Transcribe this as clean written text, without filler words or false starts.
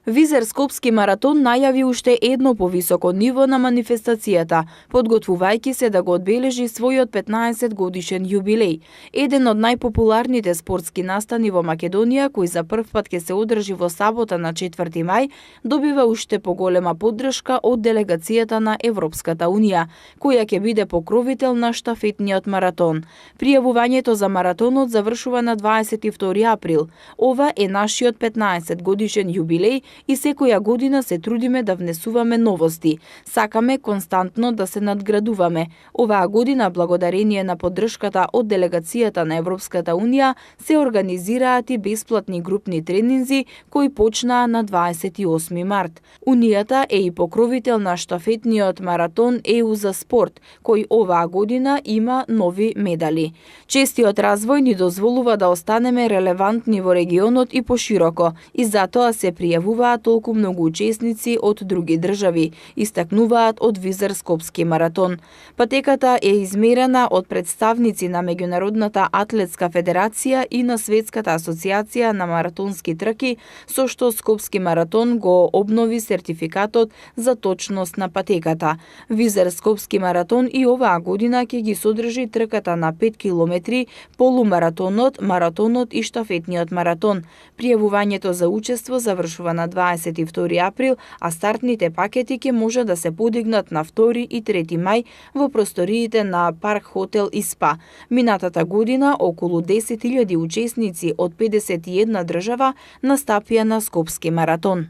Визер Скопски маратон најави уште едно повисоко ниво на манифестацијата, подготвувајќи се да го одбележи својот 15 годишен јубилеј. Еден од најпопуларните спортски настани во Македонија, кој за прв пат ќе се одржи во сабота на 4 мај, добива уште поголема поддршка од делегацијата на Европската Унија, која ќе биде покровител на штафетниот маратон. Пријавувањето за маратонот завршува на 22 април. Ова е нашиот 15 годишен јубилеј и секоја година се трудиме да внесуваме новости. Сакаме константно да се надградуваме. Оваа година, благодарение на поддршката од делегацијата на Европската Унија, се организираат и бесплатни групни тренинзи кои почнаа на 28 март. Унијата е и покровител на штафетниот маратон ЕУ за спорт, кој оваа година има нови медали. Честиот развој ни дозволува да останеме релевантни во регионот и пошироко, и затоа се пријавуваат толку многу учесници од други држави, истакнуваат од Визер Скопски маратон. Патеката е измерена од представници на Меѓународната атлетска федерација и на Светската асоциација на маратонски трки, со што Скопски маратон го обнови сертификатот за точност на патеката. Визер Скопски маратон и оваа година ќе ги содржи трката на 5 километри, полумаратонот, маратонот и штафетниот маратон. Пријавувањето за учество завршува на 22 април, а стартните пакети ќе може да се подигнат на 2 и 3 мај во просториите на Парк Хотел и СПА. Минатата година околу 10.000 учесници од 51 држава настапија на Скопски маратон.